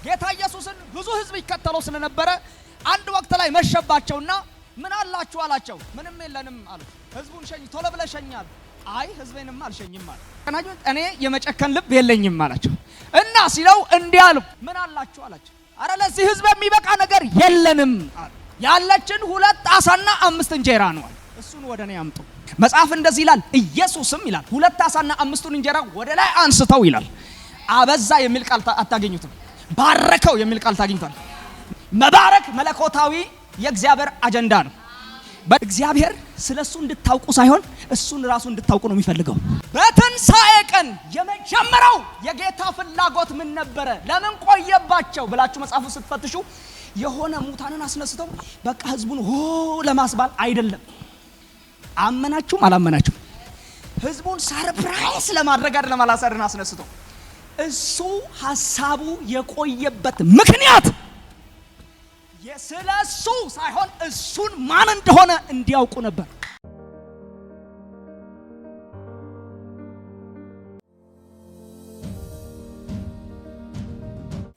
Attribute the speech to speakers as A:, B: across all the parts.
A: ጌታ ኢየሱስን ብዙ ህዝብ ይከተለው ስለነበረ አንድ ወቅት ላይ መሸባቸውና ምን አላችሁ አላቸው። ምንም የለንም አሉት። ህዝቡን ሸኝ ቶሎ ብለህ ሸኛል። አይ ህዝቤንም አልሸኝም አለ። እኔ የመጨከን ልብ የለኝም አላቸው። እና ሲለው እንዲህ አሉ፣ ምን አላችሁ አላቸው። አረ ለዚህ ህዝብ የሚበቃ ነገር የለንም አሉ። ያለችን 2 ዓሣና 5 እንጀራ ነው አለ። እሱን ወደኔ አምጡ። መጽሐፍ እንደዚህ ይላል፣ ኢየሱስም ይላል 2 ዓሣና 5 እንጀራ ወደ ላይ አንስተው ይላል አበዛ የሚል ቃል አታገኙትም። ባረከው የሚል ቃል ታገኙታል። መባረክ መለኮታዊ የእግዚአብሔር አጀንዳ ነው። በእግዚአብሔር ስለሱ እንድታውቁ ሳይሆን እሱን ራሱ እንድታውቁ ነው የሚፈልገው። በትንሣኤ ቀን የመጀመሪያው የጌታ ፍላጎት ምን ነበረ? ለምን ቆየባቸው ብላችሁ መጽሐፉን ስትፈትሹ የሆነ ሙታንን አስነስተው በቃ ህዝቡን ለማስባል አይደለም። አመናችሁም አላመናችሁም ህዝቡን ሰርፕራይዝ ለማድረግ አይደለም አላሳርን አስነስተው። እሱ ሐሳቡ የቆየበት ምክንያት ስለሱ ሳይሆን እሱን ማን እንደሆነ እንዲያውቁ ነበር።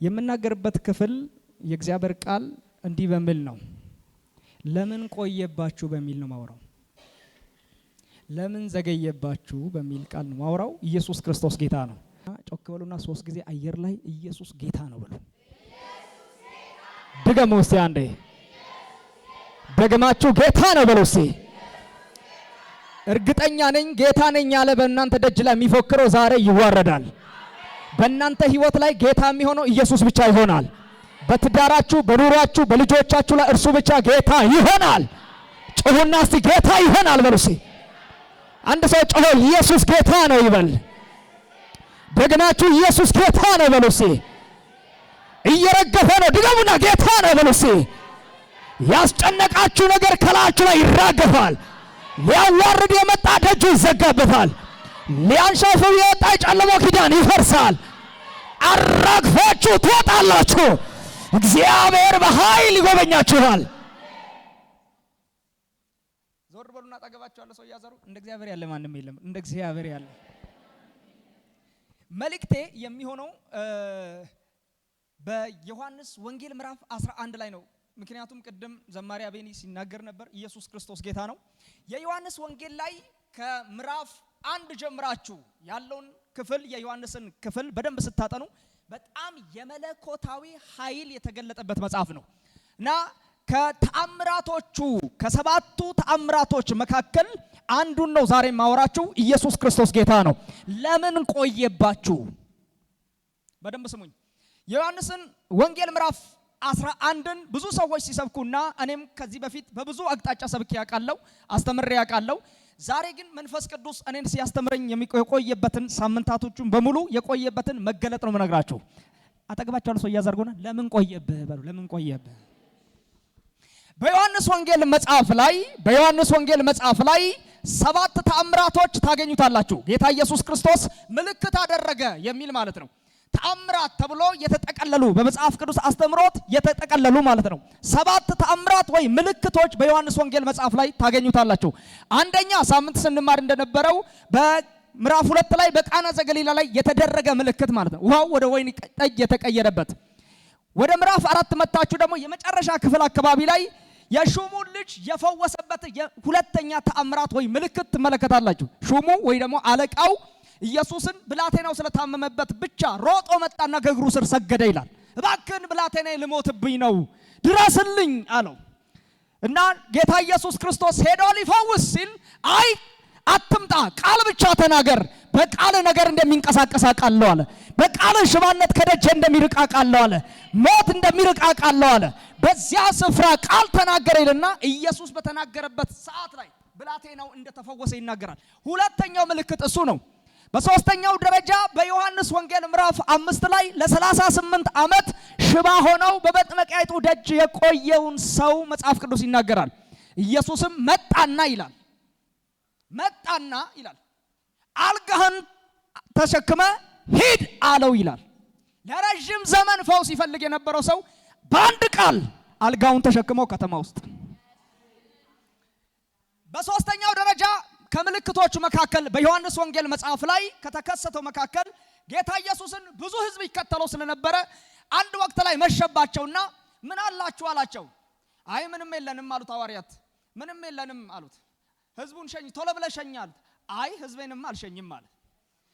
A: የምናገርበት ክፍል የእግዚአብሔር ቃል እንዲህ በሚል ነው። ለምን ቆየባችሁ በሚል ነው ማውራው። ለምን ዘገየባችሁ በሚል ቃል ነው ማውራው። ኢየሱስ ክርስቶስ ጌታ ነው። ጮክ በሉና 3 ጊዜ አየር ላይ ኢየሱስ ጌታ ነው በሉ። ድገሙ እስቲ አንዴ። ደግማችሁ ጌታ ነው በሉ እስቲ። እርግጠኛ ነኝ ጌታ ነኝ ያለ በእናንተ ደጅ ላይ የሚፎክረው ዛሬ ይዋረዳል። በእናንተ ህይወት ላይ ጌታ የሚሆነው ኢየሱስ ብቻ ይሆናል። በትዳራችሁ፣ በኑሯችሁ፣ በልጆቻችሁ ላይ እርሱ ብቻ ጌታ ይሆናል። ጮሁና እስቲ ጌታ ይሆናል በሉ እስቲ። አንድ ሰው ጮሆ ኢየሱስ ጌታ ነው ይበል። ደግማችሁ ኢየሱስ ጌታ ነው በሉ እስቲ። እየረገፈ ነው። ድገሙና ጌታ ነው በሉ እስቲ። ያስጨነቃችሁ ነገር ከላያችሁ ላይ ይራገፋል። ሊያዋርድ የመጣ ደጁ ይዘጋበታል። ሊያንሻፈው የወጣ የጨለማው ኪዳን ይፈርሳል። አራግፋችሁ ትወጣላችሁ። እግዚአብሔር በኃይል ይጎበኛችኋል። ዞር በሉና አጠገባችሁ ያለ ሰው ያዘሩ። እንደ እግዚአብሔር ያለ ማንም የለም። እንደ እግዚአብሔር ያለ መልእክቴ የሚሆነው በዮሐንስ ወንጌል ምዕራፍ 11 ላይ ነው። ምክንያቱም ቅድም ዘማሪ አቤኒ ሲናገር ነበር ኢየሱስ ክርስቶስ ጌታ ነው። የዮሐንስ ወንጌል ላይ ከምዕራፍ 1 ጀምራችሁ ያለውን ክፍል የዮሐንስን ክፍል በደንብ ስታጠኑ በጣም የመለኮታዊ ኃይል የተገለጠበት መጽሐፍ ነው እና ከተአምራቶቹ ከ7ቱ ተአምራቶች መካከል አንዱን ነው ዛሬ ማወራችሁ። ኢየሱስ ክርስቶስ ጌታ ነው። ለምን ቆየባችሁ? በደንብ ስሙኝ። የዮሐንስን ወንጌል ምዕራፍ 11ን ብዙ ሰዎች ሲሰብኩና እኔም ከዚህ በፊት በብዙ አቅጣጫ ሰብኬ ያውቃለሁ፣ አስተምሬ ያውቃለሁ። ዛሬ ግን መንፈስ ቅዱስ እኔን ሲያስተምረኝ የቆየበትን ሳምንታቶቹን በሙሉ የቆየበትን መገለጥ ነው የምነግራችሁ። አጠገባችሁ ያለው ሰው ያዘርጎና ለምን ቆየብህ በሉ። ለምን ቆየብህ? በዮሐንስ ወንጌል መጽሐፍ ላይ 7 ተአምራቶች ታገኙታላችሁ። ጌታ ኢየሱስ ክርስቶስ ምልክት አደረገ የሚል ማለት ነው። ተአምራት ተብሎ የተጠቀለሉ በመጽሐፍ ቅዱስ አስተምሮት የተጠቀለሉ ማለት ነው። 7 ተአምራት ወይ ምልክቶች በዮሐንስ ወንጌል መጽሐፍ ላይ ታገኙታላችሁ። አንደኛ ሳምንት ስንማር እንደነበረው በምዕራፍ 2 ላይ በቃና ዘገሊላ ላይ የተደረገ ምልክት ማለት ነው። ውሃው ወደ ወይን ጠጅ የተቀየረበት። ወደ ምዕራፍ 4 መጣችሁ ደግሞ የመጨረሻ ክፍል አካባቢ ላይ የሹሙን ልጅ የፈወሰበት ሁለተኛ ተአምራት ወይ ምልክት ትመለከታላችሁ። ሹሙ ወይ ደግሞ አለቃው ኢየሱስን ብላቴናው ስለታመመበት ብቻ ሮጦ መጣና ከእግሩ ስር ሰገደ ይላል። እባክህን ብላቴናዬ ልሞትብኝ ነው ድረስልኝ አለው እና ጌታ ኢየሱስ ክርስቶስ ሄዶ ሊፈውስ ሲል አይ አትምጣ፣ ቃል ብቻ ተናገር፣ በቃል ነገር እንደሚንቀሳቀስ አውቃለሁ አለ። በቃል ሽባነት ከደጅ እንደሚርቅ አውቃለሁ አለ። ሞት እንደሚርቅ አውቃለሁ አለ። በዚያ ስፍራ ቃል ተናገረ ይልና ኢየሱስ በተናገረበት ሰዓት ላይ ብላቴናው እንደተፈወሰ ይናገራል። ሁለተኛው ምልክት እሱ ነው። በሶስተኛው ደረጃ በዮሐንስ ወንጌል ምዕራፍ 5 ላይ ለ38 ዓመት ሽባ ሆነው በመጥመቂያይቱ ደጅ የቆየውን ሰው መጽሐፍ ቅዱስ ይናገራል። ኢየሱስም መጣና ይላል አልጋህን ተሸክመ ሂድ አለው ይላል። ለረጅም ዘመን ፈውስ ይፈልግ የነበረው ሰው በአንድ ቃል አልጋውን ተሸክመው ከተማ ውስጥ። በሶስተኛው ደረጃ ከምልክቶቹ መካከል በዮሐንስ ወንጌል መጽሐፍ ላይ ከተከሰተው መካከል ጌታ ኢየሱስን ብዙ ሕዝብ ይከተለው ስለነበረ አንድ ወቅት ላይ መሸባቸውና ምን አላችሁ አላቸው። አይ ምንም የለንም አሉት ሐዋርያት። ምንም የለንም አሉት። ህዝቡን ሸኝ ቶሎ ብለህ ሸኝ አሉት። አይ ህዝቤንም አልሸኝም አለ።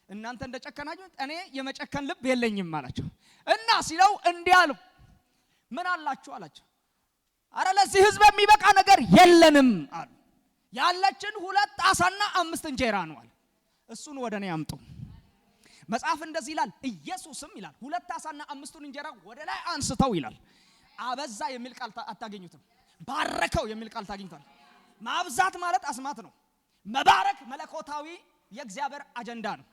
A: እናንተ እንደጨከናችሁ እኔ የመጨከን ልብ የለኝም አላቸው። እና ሲለው እንዲህ አሉ፣ ምን አላችሁ አላቸው። አረ ለዚህ ህዝብ የሚበቃ ነገር የለንም አሉ። ያለችን 2 ዓሣና 5 እንጀራ ነው አለ። እሱን ወደ እኔ አምጡ። መጽሐፍ እንደዚህ ይላል። ኢየሱስም ይላል 2 ዓሣና 5ቱን እንጀራ ወደ ላይ አንስተው ይላል አበዛ የሚል ቃል አታገኙትም። ባረከው የሚል ቃል ታገኙታል። ማብዛት ማለት አስማት ነው። መባረክ መለኮታዊ የእግዚአብሔር አጀንዳ ነው።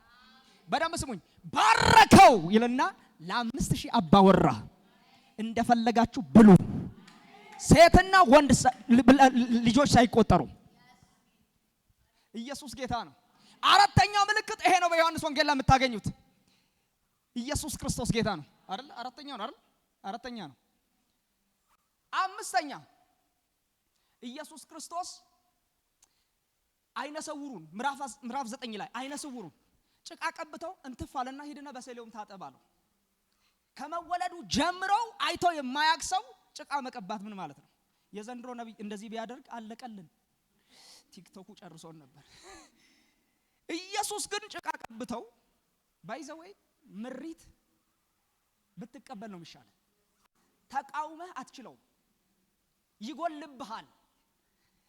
A: በደንብ ስሙኝ። ባረከው ይልና ለ5000 አባወራ እንደፈለጋችሁ ብሉ፣ ሴትና ወንድ ልጆች ሳይቆጠሩ። ኢየሱስ ጌታ ነው። አራተኛው ምልክት ይሄ ነው። በዮሐንስ ወንጌል ላይ የምታገኙት ኢየሱስ ክርስቶስ ጌታ ነው አይደል? አራተኛው ነው አይደል? አራተኛ ነው። አምስተኛ ኢየሱስ ክርስቶስ አይነ ስውሩን ምዕራፍ 9 ላይ አይነ ስውሩን ጭቃ ቀብተው እንትፋለና ሂድና በሰሌውም ታጠባለው። ከመወለዱ ጀምረው አይቶ የማያክሰው ጭቃ መቀባት ምን ማለት ነው? የዘንድሮ ነብይ እንደዚህ ቢያደርግ አለቀልን። ቲክቶኩ ጨርሶን ነበር። ኢየሱስ ግን ጭቃ ቀብተው ባይዘወይ ምሪት ብትቀበል ነው የሚሻለው። ተቃውመህ አትችለው፣ ይጎልብሃል።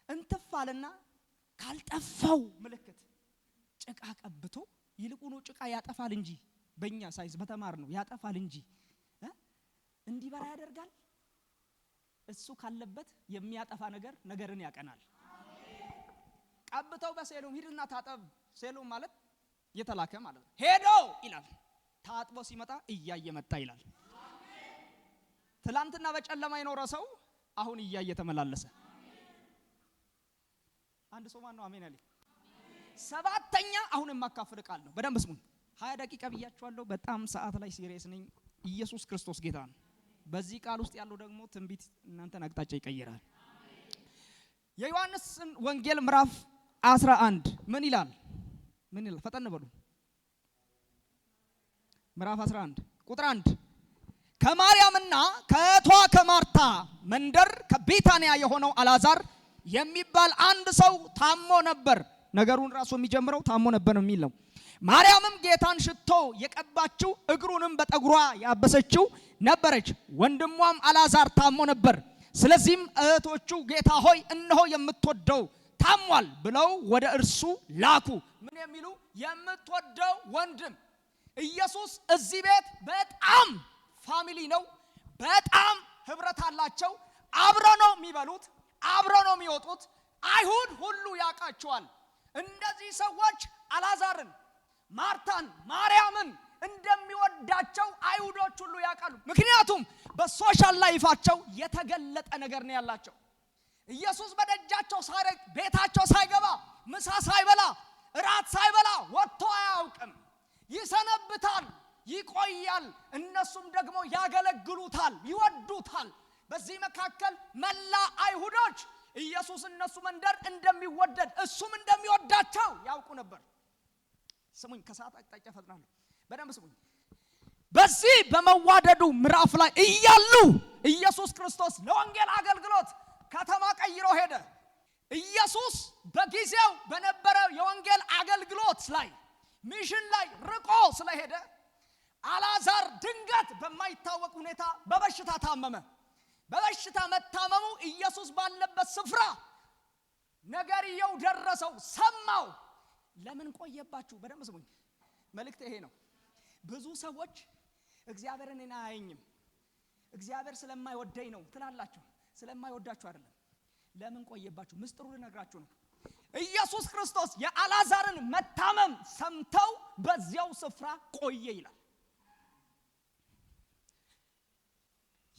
A: እንትፋልና ካልጠፋው ምልክት ጭቃ ቀብቶ ይልቁኑ ጭቃ ያጠፋል እንጂ በእኛ ሳይንስ በተማር ነው ያጠፋል እንጂ እንዲበራ ያደርጋል። እሱ ካለበት የሚያጠፋ ነገርን ያቀናል። ቀብተው በሰሎም ሂድና ታጠብ። ሰሎም ማለት የተላከ ማለት ነው። ሄዶ ይላል ታጥቦ ሲመጣ እያየ መጣ ይላል። ትላንትና በጨለማ የኖረ ሰው አሁን እያየ ተመላለሰ። አንድ ሰው ማን ነው? አሜን አለ። ሰባተኛ አሁን የማካፈል ቃል ነው። በደንብ ስሙኝ። 20 ደቂቃ ብያችኋለሁ። በጣም ሰዓት ላይ ሲሪየስ ነኝ። ኢየሱስ ክርስቶስ ጌታ ነው። በዚህ ቃል ውስጥ ያለው ደግሞ ትንቢት እናንተን አቅጣጫ ይቀይራል። የዮሐንስ ወንጌል ምዕራፍ 11 ምን ይላል? ምን ይላል? ፈጠን በሉ። ምዕራፍ 11 ቁጥር 1 ከማርያምና ከእህቷ ከማርታ መንደር ከቤታንያ የሆነው አልዓዛር የሚባል አንድ ሰው ታሞ ነበር። ነገሩን ራሱ የሚጀምረው ታሞ ነበር የሚል ነው። ማርያምም ጌታን ሽቶ የቀባችው እግሩንም በጠጉሯ ያበሰችው ነበረች። ወንድሟም አልዓዛር ታሞ ነበር። ስለዚህም እህቶቹ ጌታ ሆይ እነሆ የምትወደው ታሟል ብለው ወደ እርሱ ላኩ። ምን የሚሉ? የምትወደው ወንድም። ኢየሱስ እዚህ ቤት በጣም ፋሚሊ ነው። በጣም ህብረት አላቸው። አብረው ነው የሚበሉት፣ አብረው ነው የሚወጡት። አይሁድ ሁሉ ያውቃቸዋል። እንደዚህ ሰዎች አልዓዛርን፣ ማርታን፣ ማርያምን እንደሚወዳቸው አይሁዶች ሁሉ ያውቃሉ። ምክንያቱም በሶሻል ላይፋቸው የተገለጠ ነገር ነው ያላቸው። ኢየሱስ በደጃቸው ሳይረግ ቤታቸው ሳይገባ ምሳ ሳይበላ እራት ሳይበላ ወጥቶ አያውቅም። ይሰነብታል፣ ይቆያል። እነሱም ደግሞ ያገለግሉታል፣ ይወዱታል። በዚህ መካከል መላ አይሁዶች ኢየሱስ እነሱ መንደር እንደሚወደድ እሱም እንደሚወዳቸው ያውቁ ነበር። ስሙኝ፣ ከሰዓት አቅጣጫ ፈጥናለሁ። በደንብ ስሙኝ። በዚህ በመዋደዱ ምዕራፍ ላይ እያሉ ኢየሱስ ክርስቶስ ለወንጌል አገልግሎት ከተማ ቀይሮ ሄደ። ኢየሱስ በጊዜው በነበረው የወንጌል አገልግሎት ላይ ሚሽን ላይ ርቆ ስለሄደ አልዓዛር ድንገት በማይታወቅ ሁኔታ በበሽታ ታመመ። በበሽታ መታመሙ ኢየሱስ ባለበት ስፍራ ነገርየው ደረሰው፣ ሰማው። ለምን ቆየባችሁ? በደንብ ስሙኝ። መልእክት ይሄ ነው። ብዙ ሰዎች እግዚአብሔርን እኔ አያየኝም፣ እግዚአብሔር ስለማይወደኝ ነው ትላላችሁ። ስለማይወዳችሁ አይደለም። ለምን ቆየባችሁ? ምስጢሩ ልነግራችሁ ነው። ኢየሱስ ክርስቶስ የአልዓዛርን መታመም ሰምተው በዚያው ስፍራ ቆየ ይላል።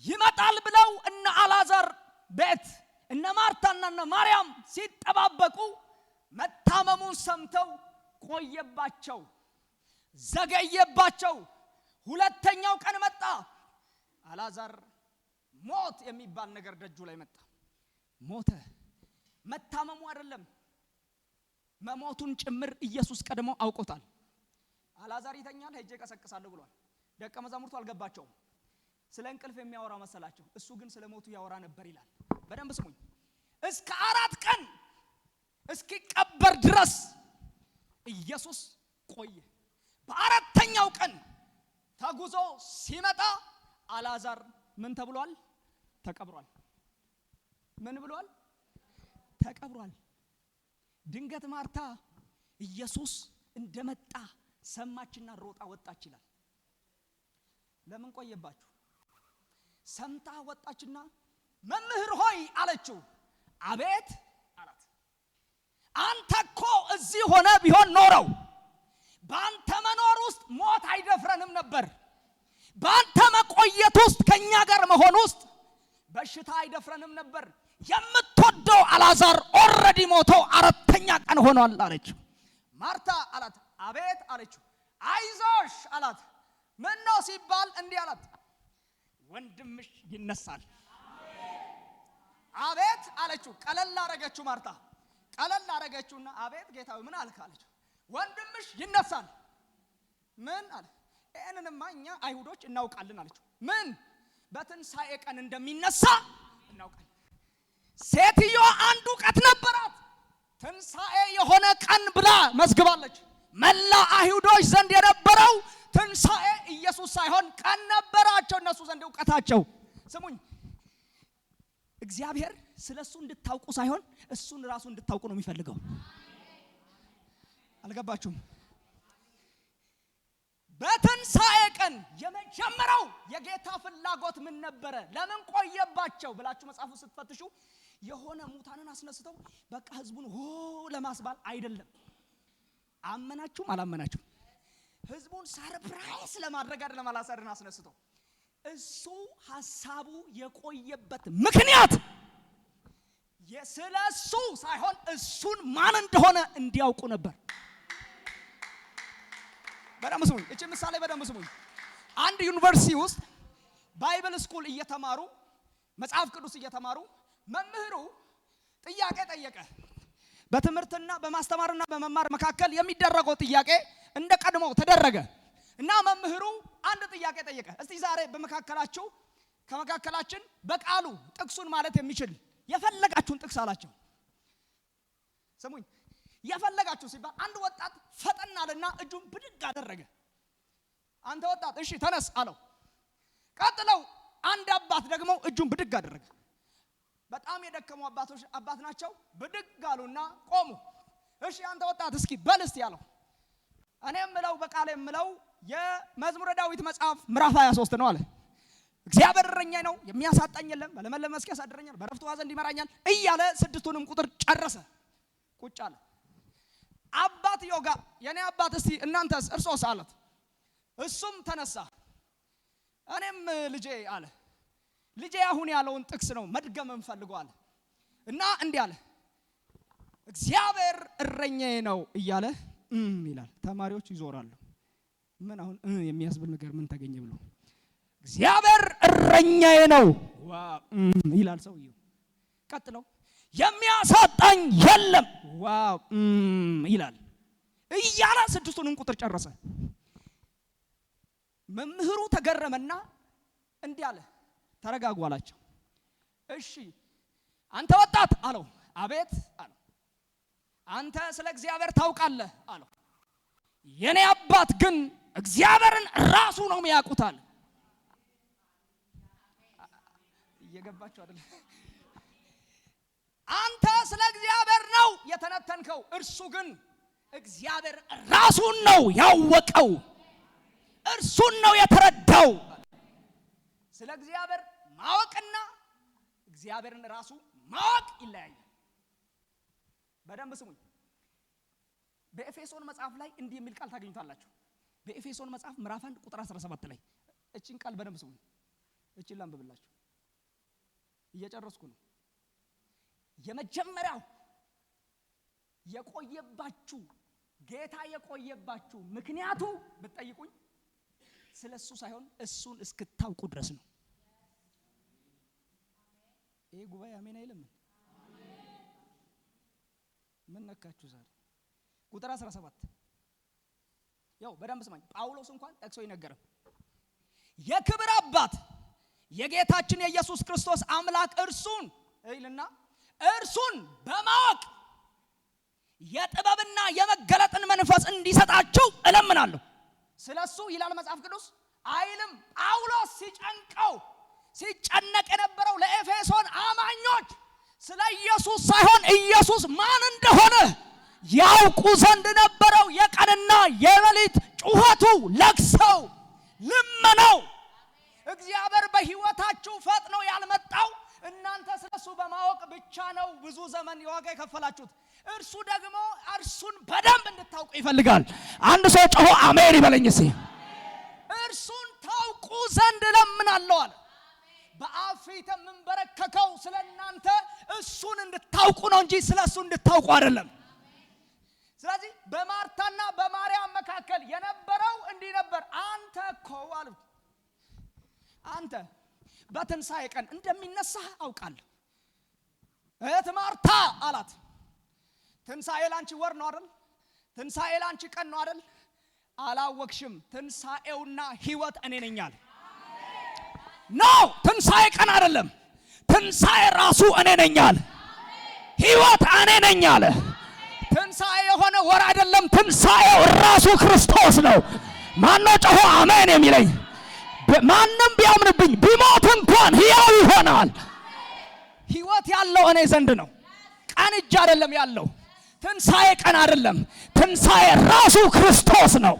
A: ይመጣል ብለው እነ አልዓዛር ቤት እነ ማርታና እነ ማርያም ሲጠባበቁ መታመሙን ሰምተው ቆየባቸው፣ ዘገየባቸው። ሁለተኛው ቀን መጣ። አልዓዛር ሞት የሚባል ነገር ደጁ ላይ መጣ። ሞተ። መታመሙ አይደለም መሞቱን ጭምር ኢየሱስ ቀድሞ አውቆታል። አልዓዛር ይተኛል፣ ሄጄ ቀሰቅሳለሁ ብሏል። ደቀ መዛሙርቱ አልገባቸውም። ስለ እንቅልፍ የሚያወራ መሰላቸው፣ እሱ ግን ስለ ሞቱ ያወራ ነበር ይላል። በደንብ ስሙኝ። እስከ 4 ቀን እስኪቀበር ድረስ ኢየሱስ ቆየ። በአራተኛው ቀን ተጉዞ ሲመጣ አልዓዛር ምን ተብሏል? ተቀብሯል። ምን ብሏል? ተቀብሯል። ድንገት ማርታ ኢየሱስ እንደመጣ ሰማችና ሮጣ ወጣች ይላል። ለምን ቆየባችሁ? ሰምታ ወጣችና መምህር ሆይ አለችው። አቤት አላት። አንተ እኮ እዚህ ሆነ ቢሆን ኖረው በአንተ መኖር ውስጥ ሞት አይደፍረንም ነበር። በአንተ መቆየት ውስጥ ከኛ ጋር መሆን ውስጥ በሽታ አይደፍረንም ነበር። የምትወደው አልዓዛር ኦልሬዲ ሞቶ 4ኛ ቀን ሆኗል አለችው። ማርታ አላት። አቤት አለችው። አይዞሽ አላት። ምን ነው ሲባል እንዲህ አላት፣ ወንድምሽ ይነሳል። አቤት አለችው። ቀለል አረገችው። ማርታ ቀለል አረገችውና አቤት ጌታዊ ምን አልክ አለችው። ወንድምሽ ይነሳል። ምን አለ? እነንማ እኛ አይሁዶች እናውቃለን አለችው። ምን? በትንሳኤ ቀን እንደሚነሳ እናውቃለን። ሴትዮ አንዱ ቀት ነበራት፣ ትንሳኤ የሆነ ቀን ብላ መዝግባለች። መላ አይሁዶች ዘንድ የነበረው ትንሳኤ ኢየሱስ ሳይሆን ቀን ነበራቸው እነሱ ዘንድ ዕውቀታቸው። ስሙኝ፣ እግዚአብሔር ስለሱ እንድታውቁ ሳይሆን እሱን ራሱ እንድታውቁ ነው የሚፈልገው። አልገባችሁም? በትንሳኤ ቀን የመጀመሪያው የጌታ ፍላጎት ምን ነበረ? ለምን ቆየባቸው ብላችሁ መጽሐፉ ስትፈትሹ የሆነ ሙታንን አስነስተው በቃ ህዝቡን ሆ ለማስባል አይደለም። አመናችሁም አላመናችሁም ህዝቡን ሰርፕራይዝ ለማድረግ አይደለም። አልዓዛርን አስነስተው እሱ ሐሳቡ የቆየበት ምክንያት ስለሱ ሳይሆን እሱን ማን እንደሆነ እንዲያውቁ ነበር። በደንብ ስሙኝ፣ እቺ ምሳሌ በደንብ ስሙኝ። አንድ ዩኒቨርሲቲ ውስጥ ባይብል ስኩል እየተማሩ መጽሐፍ ቅዱስ እየተማሩ መምህሩ ጥያቄ ጠየቀ። በትምህርትና በማስተማርና በመማር መካከል የሚደረገው ጥያቄ እንደ ቀድሞው ተደረገ እና መምህሩ አንድ ጥያቄ ጠየቀ። እስቲ ዛሬ ከመካከላችን በቃሉ ጥቅሱን ማለት የሚችል የፈለጋችሁን ጥቅስ አላቸው። ስሙኝ፣ የፈለጋችሁ ሲባል አንድ ወጣት ፈጠን አለና እጁን ብድግ አደረገ። አንተ ወጣት እሺ ተነስ አለው። ቀጥለው አንድ አባት ደግሞ እጁን ብድግ አደረገ። በጣም የደከሙ አባት ናቸው። ብድግ አሉና ቆሙ። እሺ አንተ ወጣት እስኪ በል እስቲ አለው። እኔ የምለው በቃል የምለው የመዝሙረ ዳዊት መጽሐፍ ምዕራፍ 23 ነው አለ። እግዚአብሔር እረኛዬ ነው የሚያሳጣኝ የለም፣ በለመለመ መስክ ያሳድረኛል፣ በዕረፍቱ ውኃ ዘንድ ይመራኛል እያለ 6ቱንም ቁጥር ጨረሰ። ቁጭ አለ። አባትየው ጋር የኔ አባት እስቲ እናንተስ እርሶስ አለት። እሱም ተነሳ። እኔም ልጄ አለ። ልጄ አሁን ያለውን ጥቅስ ነው መድገም እንፈልገው አለ እና እንዲህ አለ፣ እግዚአብሔር እረኛዬ ነው እያለ ይላል። ተማሪዎች ይዞራሉ። ምን አሁን የሚያስብል ነገር ምን ተገኘ ብሎ እግዚአብሔር እረኛዬ ነው ይላል ሰውየው። ቀጥለው የሚያሳጣኝ የለም ዋው ይላል እያለ 6ቱንም ቁጥር ጨረሰ። መምህሩ ተገረመና እንዲህ አለ፣ ተረጋጉ አላቸው። እሺ አንተ ወጣት አለው። አቤት አለው። አንተ ስለ እግዚአብሔር ታውቃለህ አለው። የኔ አባት ግን እግዚአብሔርን ራሱ ነው የሚያውቁታል። እየገባችሁ አይደል? አንተ ስለ እግዚአብሔር ነው የተነተንከው፣ እርሱ ግን እግዚአብሔር ራሱን ነው ያወቀው፣ እርሱን ነው የተረዳው። ስለ እግዚአብሔር ማወቅና እግዚአብሔርን ራሱ ማወቅ ይለያያል። በደንብ ስሙኝ። በኤፌሶን መጽሐፍ ላይ እንዲህ የሚል ቃል ታገኙታላችሁ። በኤፌሶን መጽሐፍ ምዕራፍ 1 ቁጥር 17 ላይ እቺን ቃል በደንብ ስሙኝ። እቺን ላንብብላችሁ፣ እየጨረስኩ ነው። የመጀመሪያው የቆየባችሁ ጌታ የቆየባችሁ ምክንያቱ ብትጠይቁኝ ስለሱ ሳይሆን እሱን እስክታውቁ ድረስ ነው። ይሄ ጉባኤ አሜን አይልም? ምን ነካችሁ ዛሬ? ቁጥር 17 ያው በደንብ ስማኝ። ጳውሎስ እንኳን ጠቅሶ ይነገራል። የክብር አባት የጌታችን የኢየሱስ ክርስቶስ አምላክ እርሱን ይልና እርሱን በማወቅ የጥበብና የመገለጥን መንፈስ እንዲሰጣችሁ እለምናለሁ። ስለሱ ይላል መጽሐፍ ቅዱስ አይልም። ጳውሎስ ሲጨነቅ የነበረው ለኤፌሶን አማኞች ስለ ኢየሱስ ሳይሆን ኢየሱስ ማን እንደሆነ ያውቁ ዘንድ ነበረው የቀንና የሌሊት ጩኸቱ፣ ለቅሰው፣ ልመናው። እግዚአብሔር በሕይወታችሁ ፈጥኖ ያልመጣው እናንተ ስለሱ በማወቅ ብቻ ነው ብዙ ዘመን የዋጋ የከፈላችሁት። እርሱ ደግሞ እርሱን በደንብ እንድታውቁ ይፈልጋል። አንድ ሰው ጮሆ አሜን ይበለኝ እስኪ። እርሱን ታውቁ ዘንድ እለምናለሁ አለ። በአብ ፊት የምንበረከከው ስለ እናንተ እሱን እንድታውቁ ነው እንጂ ስለሱ እንድታውቁ አይደለም። ስለዚህ በማርታና በማርያም መካከል የነበረው እንዲህ ነበር። አንተ እኮ አሉት፣ አንተ በትንሣኤ ቀን እንደሚነሳ አውቃለሁ። እህት ማርታ አላት፣ ትንሣኤ ላንቺ ወር ነው አይደል? ትንሣኤ ላንቺ ቀን ነው አይደል? አላወቅሽም። ትንሣኤውና ሕይወት እኔ ነኝ አለ። ኖ ትንሣኤ ቀን አይደለም፣ ትንሣኤ ራሱ እኔ ነኝ አለ። ሕይወት እኔ ነኝ አለ። ትንሣኤ የሆነ ወር አይደለም፣ ትንሣኤው ራሱ ክርስቶስ ነው። ማነው ጮሆ አሜን የሚለኝ? ማንም ቢያምንብኝ ቢሞት እንኳን ሕያው ይሆናል። ሕይወት ያለው እኔ ዘንድ ነው። ቀን እጅ አይደለም ያለው። ትንሣኤ ቀን አይደለም፣ ትንሣኤ ራሱ ክርስቶስ ነው።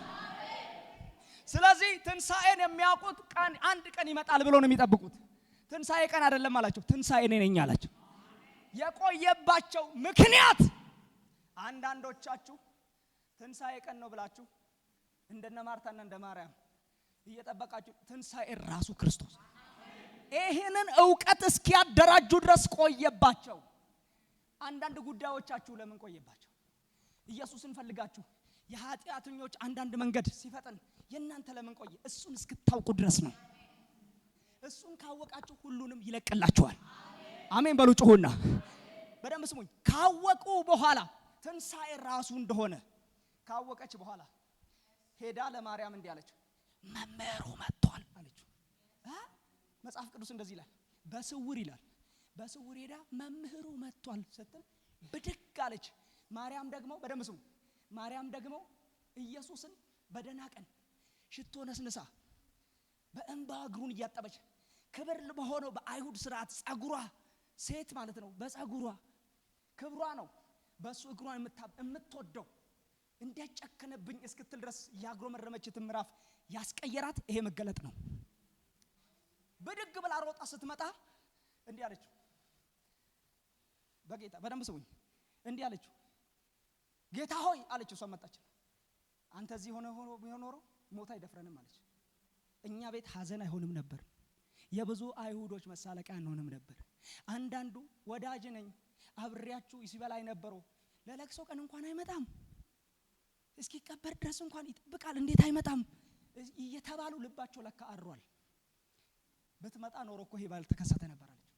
A: ስለዚህ ትንሣኤን የሚያውቁት ቀን አንድ ቀን ይመጣል ብሎ ነው የሚጠብቁት። ትንሣኤ ቀን አይደለም አላቸው፣ ትንሣኤ እኔ ነኝ አላቸው። የቆየባቸው ምክንያት አንዳንዶቻችሁ ትንሣኤ ቀን ነው ብላችሁ እንደነ ማርታና እንደ ማርያም እየጠበቃችሁ ትንሣኤ ራሱ ክርስቶስ ይሄንን ዕውቀት እስኪያደራጁ ድረስ ቆየባቸው። አንዳንድ ጉዳዮቻችሁ ለምን ቆየባቸው? ኢየሱስን ፈልጋችሁ የኃጢአተኞች አንዳንድ መንገድ ሲፈጠን የእናንተ ለምን ቆየ? እሱን እስክታውቁ ድረስ ነው። እሱን ካወቃችሁ ሁሉንም ይለቅላችኋል። አሜን በሉ ጩኹና በደንብ ስሙኝ። ካወቁ በኋላ ትንሣኤ ራሱ እንደሆነ ካወቀች በኋላ ሄዳ ለማርያም እንዲህ አለችው፣ መምህሩ መጥቷል አለችው። መጽሐፍ ቅዱስ እንደዚህ ይላል፣ በስውር ይላል። በስውር ሄዳ መምህሩ መጥቷል ስትል ብድግ አለች። ማርያም ደግሞ በደንብ ስሙ። ማርያም ደግሞ ኢየሱስን በደህና ቀን ሽቶ ነስንሳ በእንባ እግሩን እያጠበች ክብር በሆነው በአይሁድ ስርዓት ጸጉሯ ሴት ማለት ነው፣ በጸጉሯ ክብሯ ነው በሱ እግሯን የምትወደው እንዲያጨከነብኝ እስክትል ድረስ ያግሮመረመችት ምዕራፍ ያስቀየራት ይሄ መገለጥ ነው። ብድግ ብላ ሮጣ ስትመጣ እንዲህ አለችው፣ በጌታ በደንብ ስሙኝ፣ እንዲህ አለችው፣ ጌታ ሆይ አለችው። እሷ መጣች፣ አንተ እዚህ ሆኖ ቢሆን ኖሮ ሞት አይደፍረንም አለች። እኛ ቤት ሐዘን አይሆንም ነበር፣ የብዙ አይሁዶች መሳለቂያ አንሆንም ነበር። አንዳንዱ ወዳጅ ነኝ አብሬያችሁ ሲበላይ ነበረው ለለቅሶ ቀን እንኳን አይመጣም፣ እስኪ ቀበር ድረስ እንኳን ይጠብቃል፣ እንዴት አይመጣም እየተባሉ ልባቸው ለካ አሯል። በትመጣ ኖሮ እኮ ይሄ ባልተከሰተ ነበር አለች።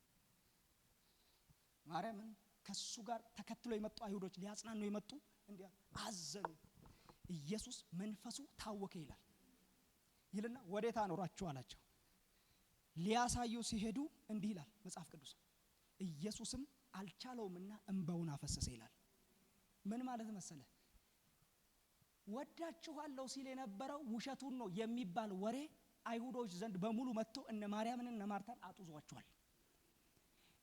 A: ማርያምን ከሱ ጋር ተከትሎ የመጡ አይሁዶች ሊያጽናኑ የመጡ እንዲያ አዘኑ። ኢየሱስ መንፈሱ ታወከ ይላል ይልና ወዴት አኖራችሁ አላቸው። ሊያሳዩ ሲሄዱ እንዲህ ይላል መጽሐፍ ቅዱስ፣ ኢየሱስም አልቻለውምና እንባውን አፈሰሰ ይላል። ምን ማለት መሰለ? ወዳችኋለሁ ሲል የነበረው ውሸቱን ነው የሚባል ወሬ አይሁዶች ዘንድ በሙሉ መጥቶ እነ ማርያምን እነ ማርታን አጡዟቸዋል።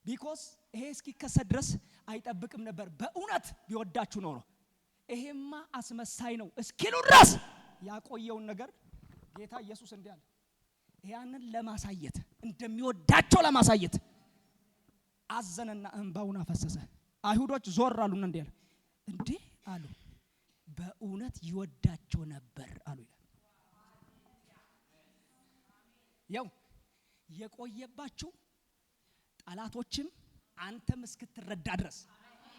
A: ቢኮዝ ይሄ እስኪከሰት ድረስ አይጠብቅም ነበር። በእውነት ቢወዳችሁ ኖሮ ይሄማ አስመሳይ ነው እስኪሉ ድረስ ያቆየውን ነገር ጌታ ኢየሱስ እንዲህ አለ። ያንን ለማሳየት እንደሚወዳቸው ለማሳየት አዘነና እንባውን አፈሰሰ። አይሁዶች ዞር አሉና እንዲህ አለ፣ እንዴ አሉ፣ በእውነት ይወዳቸው ነበር አሉ ይላል። ያው የቆየባችሁ ጠላቶችም አንተም እስክትረዳ ድረስ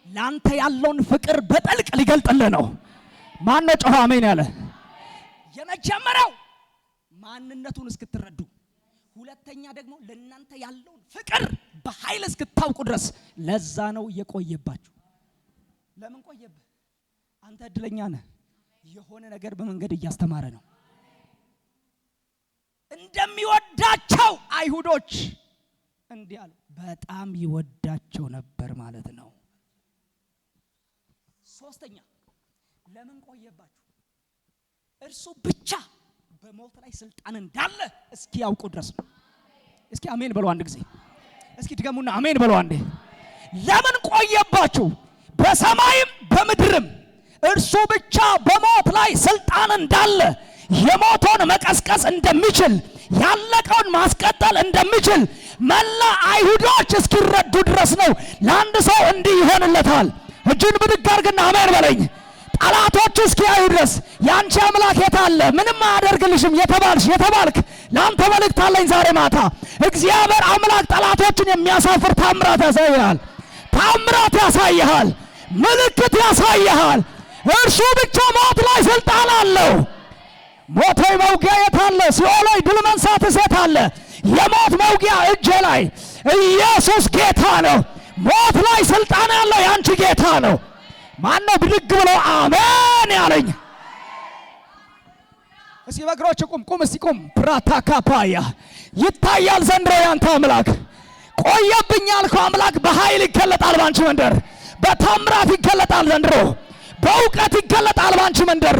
A: ላንተ ያለውን ፍቅር በጥልቅ ሊገልጥልህ ነው። ማን ነው ጮኸ አሜን ያለ? የመጀመሪያው ማንነቱን እስክትረዱ፣ ሁለተኛ ደግሞ ለናንተ ያለውን ፍቅር በኃይል እስክታውቁ ድረስ ለዛ ነው የቆየባችሁ። ለምን ቆየብህ? አንተ እድለኛ ነህ። የሆነ ነገር በመንገድ እያስተማረ ነው። እንደሚወዳቸው አይሁዶች እንዲህ አሉ። በጣም ይወዳቸው ነበር ማለት ነው። ሶስተኛ ለምን ቆየባችሁ? እርሱ ብቻ በሞት ላይ ስልጣን እንዳለ እስኪ ያውቁ ድረስ ነው። እስኪ አሜን በሉ አንድ ጊዜ። እስኪ ድገሙና አሜን በሉ አንዴ። ለምን ቆየባችሁ? በሰማይም በምድርም እርሱ ብቻ በሞት ላይ ስልጣን እንዳለ፣ የሞቶን መቀስቀስ እንደሚችል፣ ያለቀውን ማስቀጠል እንደሚችል መላ አይሁዶች እስኪረዱ ድረስ ነው። ለአንድ ሰው እንዲህ ይሆንለታል። እጁን ብድግ አድርግና አሜን በለኝ። ጠላቶች እስኪያዩ ድረስ ያንቺ አምላክ የታለ? ምንም አያደርግልሽም የተባልክ ለአንተ መልእክት አለኝ ዛሬ ማታ። እግዚአብሔር አምላክ ጠላቶችን የሚያሳፍር ታምራት ያሳይሃል። ታምራት ያሳይሃል። ምልክት ያሳይሃል። እርሱ ብቻ ሞት ላይ ስልጣን አለው። ሞት ሆይ መውጊያ የታለ? ሲኦል ሆይ ድል መንሳት የታለ? የሞት መውጊያ እጄ ላይ። ኢየሱስ ጌታ ነው። ሞት ላይ ስልጣን ያለው ያንቺ ጌታ ነው። ማን ነው ብድግ ብሎ አሜን ያለኝ? እስኪ በእግሮች ቁም እስቲ ቁም። ብራታካፓያ ይታያል ዘንድሮ ያንተ አምላክ። ቆየብኝ ያልከው አምላክ በኃይል ይገለጣል ባንቺ መንደር። በታምራት ይገለጣል ዘንድሮ። በእውቀት ይገለጣል ባንቺ መንደር።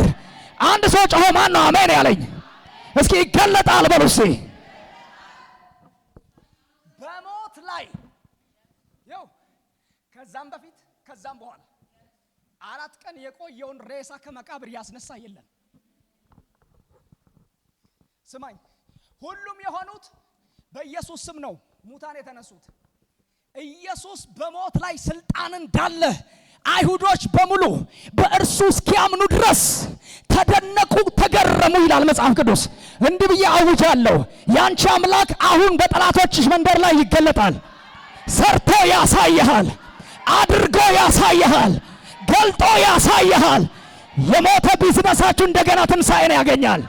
A: አንድ ሰው ጮሆ ማን ነው አሜን ያለኝ? እስኪ ይገለጣል በሉ እስቲ። በሞት ላይ ይው ከዛም በፊት ከዛም በኋላ 4 ቀን የቆየውን ሬሳ ከመቃብር ያስነሳ የለም። ስማኝ፣ ሁሉም የሆኑት በኢየሱስ ስም ነው ሙታን የተነሱት። ኢየሱስ በሞት ላይ ስልጣን እንዳለ አይሁዶች በሙሉ በእርሱ እስኪያምኑ ድረስ ተደነቁ፣ ተገረሙ ይላል መጽሐፍ ቅዱስ። እንዲህ ብዬ አውጃለሁ፣ ያንቺ አምላክ አሁን በጠላቶችሽ መንደር ላይ ይገለጣል። ሰርቶ ያሳይሃል፣ አድርጎ ያሳይሃል፣ ገልጦ ያሳይሃል። የሞተ ቢዝነሳችሁ እንደገና ትንሣኤን ያገኛል።